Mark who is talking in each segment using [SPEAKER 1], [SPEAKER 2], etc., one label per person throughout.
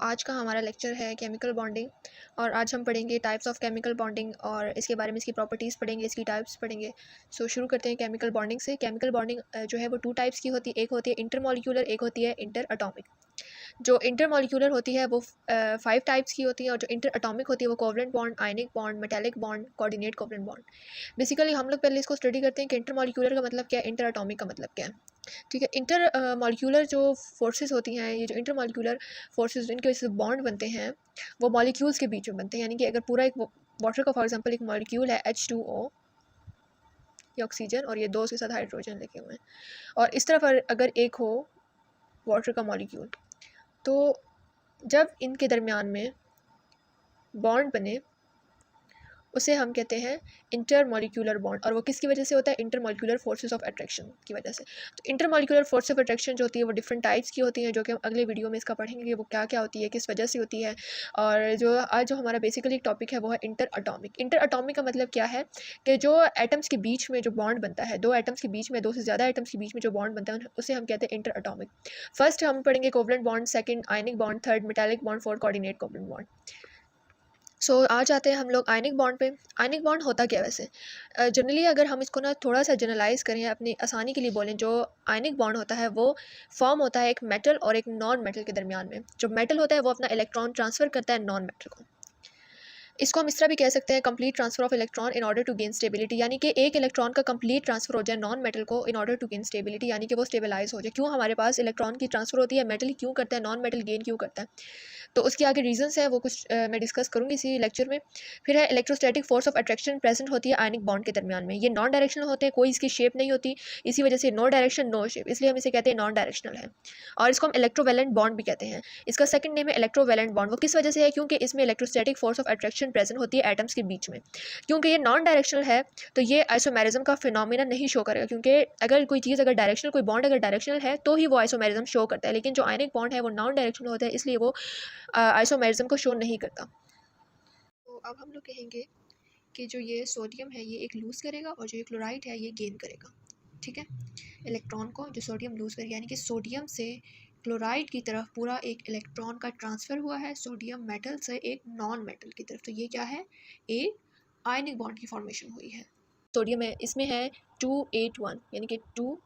[SPEAKER 1] आज का हमारा लेक्चर है केमिकल बॉन्डिंग। और आज हम पढ़ेंगे टाइप्स ऑफ केमिकल बॉन्डिंग और इसके बारे में इसकी प्रॉपर्टीज़ पढ़ेंगे, इसकी टाइप्स पढ़ेंगे। शुरू करते हैं केमिकल बॉन्डिंग से। केमिकल बॉन्डिंग जो है वो टू टाइप्स की होती है, एक होती है इंटरमॉलिक्यूलर, एक होती है इंटर अटोमिक। जो इंटरमॉलिक्यूलर होती है वो 5 टाइप्स की होती है, और जो इंटर अटोमिक होती है वो covalent bond, ionic bond, metallic bond, coordinate covalent bond. Basically हम लोग पहले इसको स्टडी करते हैं कि इंटरमॉलिक्यूलर का मतलब क्या है, इंटर अटोमिक का मतलब क्या है। ठीक है, इंटर मॉलिक्यूलर जो फोर्सेस होती हैं, ये जो इंटर मॉलिक्यूलर फोर्सेस इनके वजह से बॉन्ड बनते हैं वो मॉलिक्यूल्स के बीच में बनते हैं। यानी कि अगर पूरा एक वाटर का फॉर एग्जांपल एक मॉलिक्यूल है H2O, ये ऑक्सीजन और ये दो उसके साथ हाइड्रोजन लिखे हुए हैं, और इस तरफ अगर एक हो वाटर का मॉलिक्यूल, तो जब इनके दरमियान में बॉन्ड बने उसे हम कहते हैं इंटरमॉलिक्यूलर बॉन्ड। और वो किसकी वजह से होता है, इंटरमॉलिक्यूलर फोर्सेस ऑफ अट्रैक्शन की वजह से। तो इंटरमॉलिक्यूलर फोर्स ऑफ अट्रैक्शन जो होती है वो डिफरेंट टाइप्स की होती हैं, जो कि हम अगले वीडियो में इसका पढ़ेंगे कि वो क्या क्या होती है, किस वजह से होती है। और जो आज जो हमारा बेसिकली टॉपिक है वो है इंटर अटोमिक। इंटर अटोमिक का मतलब क्या है कि जो एटम्स के बीच में जो बॉन्ड बनता है, दो एटम्स के बीच में, दो से ज़्यादा एटम्स के बीच में जो बॉन्ड बनता है उसे हम कहते हैं इंटर अटोमिक। फर्स्ट हम पढ़ेंगे covalent bond, second ionic bond, third metallic bond, fourth coordinate covalent bond. आ जाते हैं हम लोग आयनिक बॉन्ड पे। आयनिक बॉन्ड होता क्या है वैसे? जनरली अगर हम इसको ना थोड़ा सा जनरलाइज करें, अपनी आसानी के लिए बोलें, जो आयनिक बॉन्ड होता है वो फॉर्म होता है एक मेटल और एक नॉन मेटल के दरमियान में। जो मेटल होता है वो अपना इलेक्ट्रॉन ट्रांसफ़र करता है नॉन मेटल को। इसको हम इस तरह भी कह सकते हैं complete transfer of electron in order to gain stability. यानी कि एक इलेक्ट्रॉन का कंप्लीट ट्रांसफर हो जाए नॉन मेटल को in order to gain stability, यानी कि वो स्टेबलाइज हो जाए। क्यों हमारे पास इलेक्ट्रॉन की ट्रांसफर होती है, मेटल क्यों करता है, नॉन मेटल गेन क्यों करता है, तो उसके आगे रीजंस है, वो कुछ मैं डिस्कस करूँगी इसी लेक्चर में। फिर है electrostatic force of attraction present होती है आयनिक बॉन्ड के दरमियान में। ये नॉन डायरेक्शनल होते हैं, कोई इसकी शेप नहीं होती, इसी वजह से नो डायरेक्शन नो शेप, इसलिए हम इसे कहते हैं नॉन डायरेक्शनल है। और इसको हम इलेक्ट्रोवैलेंट बॉन्ड भी कहते हैं। इसका सेकंड नेम है इलेक्ट्रोवैलेंट बॉन्ड। वो किस वजह से है, क्योंकि इसमें electrostatic force of attraction present होती है एटम्स के बीच में। क्योंकि ये नॉन डायरेक्शनल है तो ये आइसोमेरिज्म का फिनोमिना नहीं शो करेगा, क्योंकि अगर कोई चीज़ अगर डायरेक्शनल, कोई बॉन्ड अगर डायरेक्शनल है तो ही वो आइसोमेरिज्म शो करता है। लेकिन जो आयनिक बॉन्ड है वो नॉन डायरेक्शनल होता है, इसलिए वो आइसोमेरिज्म को शो नहीं करता। तो अब हम लोग कहेंगे कि जो ये सोडियम है ये एक लूज़ करेगा और जो ये क्लोराइड है ये गेन करेगा। ठीक है, इलेक्ट्रॉन को जो सोडियम लूज़ करेगा, यानी कि सोडियम से क्लोराइड की तरफ पूरा एक इलेक्ट्रॉन का ट्रांसफ़र हुआ है, सोडियम मेटल से एक नॉन मेटल की तरफ। तो ये क्या है, एक आयनिक बॉन्ड की फॉर्मेशन हुई है। सोडियम है, इसमें है 281, यानी कि 2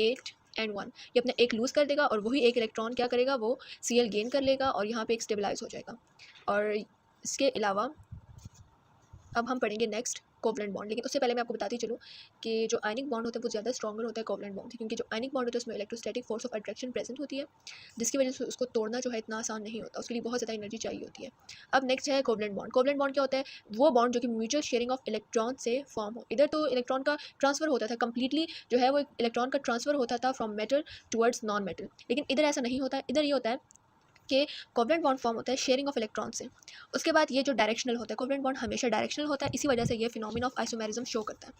[SPEAKER 1] 8 एंड 1। ये अपना एक लूज़ कर देगा और वही एक इलेक्ट्रॉन क्या करेगा, वो Cl गेन कर लेगा और यहाँ पे एक स्टेबलाइज हो जाएगा। और इसके अलावा अब हम पढ़ेंगे नेक्स्ट कोवलेंट बॉन्ड। लेकिन उससे पहले मैं आपको बताती चलूँ कि जो आयनिक बॉन्ड होता है वो ज़्यादा स्ट्रॉन्गर होता है कोवलेंट बॉन्ड से, क्योंकि जो आयनिक बॉन्ड होता है उसमें electrostatic force of attraction present होती है, जिसकी वजह से उसको तोड़ना जो है इतना आसान नहीं होता, उसके लिए बहुत ज़्यादा एनर्जी चाहिए होती है। अब नेक्स्ट है कोवलेंट बॉन्ड। कोवलेंट बॉन्ड क्या होता है, वो बॉन्ड जो कि म्यूचुअल शेयरिंग ऑफ इलेक्ट्रॉन से फॉर्म हो। इधर तो इलेक्ट्रॉन का ट्रांसफर होता था कंप्लीटली, जो है वो इलेक्ट्रॉन का ट्रांसफर होता था from metal towards non metal, लेकिन इधर ऐसा नहीं होता है। इधर ये होता है कि कोवलेंट बॉन्ड फॉर्म होता है शेयरिंग ऑफ इलेक्ट्रॉन से। उसके बाद ये जो डायरेक्शनल होता है, कोवलेंट बॉन्ड हमेशा डायरेक्शनल होता है, इसी वजह से ये फिनोमिना ऑफ आइसोमेरिज्म शो करता है।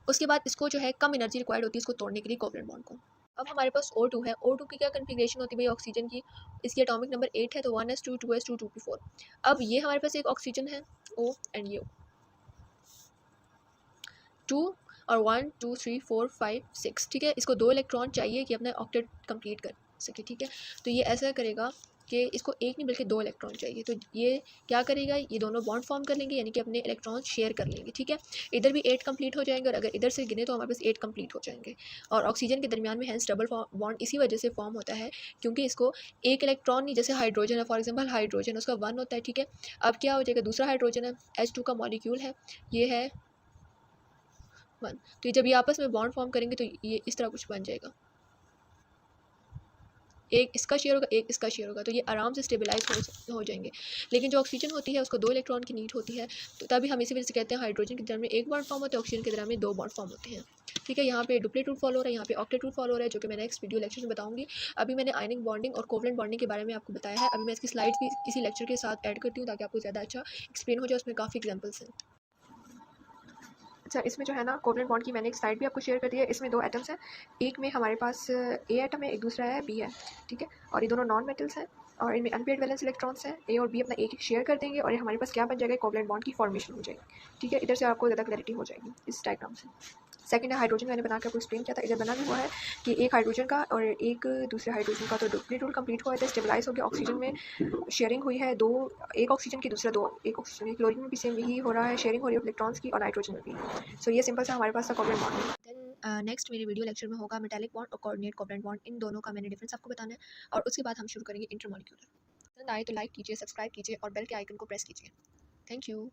[SPEAKER 1] उसके बाद इसको जो है कम एनर्जी रिक्वायर्ड होती है इसको तोड़ने के लिए कोवलेंट बॉन्ड को। अब हमारे पास O2 है। O2 की क्या कन्फिग्रेशन होती है भाई, ऑक्सीजन की। इसकी एटॉमिक नंबर 8 है, तो 1s2 2s2 2p4। अब ये हमारे पास एक ऑक्सीजन है O एंड ये 2 और 1 2 3 4 5 6। ठीक है, इसको 2 इलेक्ट्रॉन चाहिए कि अपना ऑक्टेट कंप्लीट कर सके। ठीक है, तो ये ऐसा करेगा कि इसको एक नहीं बल्कि 2 इलेक्ट्रॉन चाहिए, तो ये क्या करेगा, ये दोनों बॉन्ड फॉर्म कर लेंगे, यानी कि अपने इलेक्ट्रॉन शेयर कर लेंगे। ठीक है, इधर भी 8 कंप्लीट हो जाएंगे और अगर इधर से गिने तो हमारे पास 8 कंप्लीट हो जाएंगे। और ऑक्सीजन के दरमियान में हैंस डबल बॉन्ड इसी वजह से फॉर्म होता है, क्योंकि इसको एक इलेक्ट्रॉन नहीं, जैसे हाइड्रोजन है फॉर एग्जाम्पल, हाइड्रोजन उसका 1 होता है। ठीक है, अब क्या हो जाएगा, दूसरा हाइड्रोजन है H2 का मॉलिक्यूल है, ये है 1। तो ये जब ये आपस में बॉन्ड फॉर्म करेंगे तो ये इस तरह कुछ बन जाएगा, एक इसका शेयर होगा एक इसका शेयर होगा, तो ये आराम से स्टेबलाइज हो जाएंगे। लेकिन जो ऑक्सीजन होती है उसको 2 इलेक्ट्रॉन की नीड होती है, तो तभी हम इसी वजह से कहते हैं हाइड्रोजन के दरमियान में एक बॉन्ड फॉर्म होता है, ऑक्सीजन के दरमियान में 2 बॉन्ड फॉर्म होते हैं। ठीक है, यहाँ पे डुप्लेट रूल फॉलो हो रहा है, यहाँ पे ऑक्टेट रूल फॉलो हो रहा है, जो कि मैं नेक्स्ट वीडियो लेक्चर में बताऊंगी। अभी मैंने आयनिक बॉन्डिंग और कोवलेंट बॉन्डिंग के बारे में आपको बताया है। अभी मैं इसकी स्लाइड्स भी इसी लेक्चर के साथ ऐड करती हूँ ताकि आपको ज़्यादा अच्छा एक्सप्लेन हो जाए, उसमें काफ़ी एग्जाम्पल्स हैं। अच्छा, इसमें जो है ना कोवलेंट बॉन्ड की मैंने एक स्लाइड भी आपको शेयर कर दी है। इसमें 2 एटम्स हैं, एक में हमारे पास ए एटम है, एक दूसरा है बी है। ठीक है, और ये दोनों नॉन मेटल्स हैं और इनमें अनपेयर्ड वैलेंस इलेक्ट्रॉन्स हैं। ए और बी अपना एक शेयर कर देंगे और ये हमारे पास क्या बन जाएगा, कोवलेंट बॉन्ड की फॉर्मेशन हो जाएगी। ठीक है, इधर से आपको ज़्यादा क्लैरिटी हो जाएगी इस डायग्राम से। सेकंड है हाइड्रोजन, मैंने बना के आपको एक्सप्लेन किया था। इधर बना भी हुआ है कि एक हाइड्रोजन का और एक दूसरे हाइड्रोजन का तो डुप्लीकेट रूल कंप्लीट हुआ है, स्टेबलाइज हो गया, ऑक्सीजन में शेयरिंग हुई है, दो एक ऑक्सीजन की दूसरा दो, एक ऑक्सीजन क्लोरीन में भी सेम यही हो रहा है, शेयरिंग हो रही है इलेक्ट्रॉन्स की, और नाइट्रोजन में भी। सो ये सिंपल सा हमारे पास था कोवलेंट बॉन्ड। देन नेक्स्ट मेरे वीडियो लेक्चर में होगा मेटालिक बॉन्ड और कोऑर्डिनेट कोवलेंट बॉन्ड, इन दोनों का मैंने डिफरेंस आपको बताना है, और उसके बाद हम शुरू करेंगे इंटरमॉलिक्यूलर। पसंद आए तो लाइक कीजिए, सब्सक्राइब कीजिए और बेल के आइकन को प्रेस कीजिए। Thank you.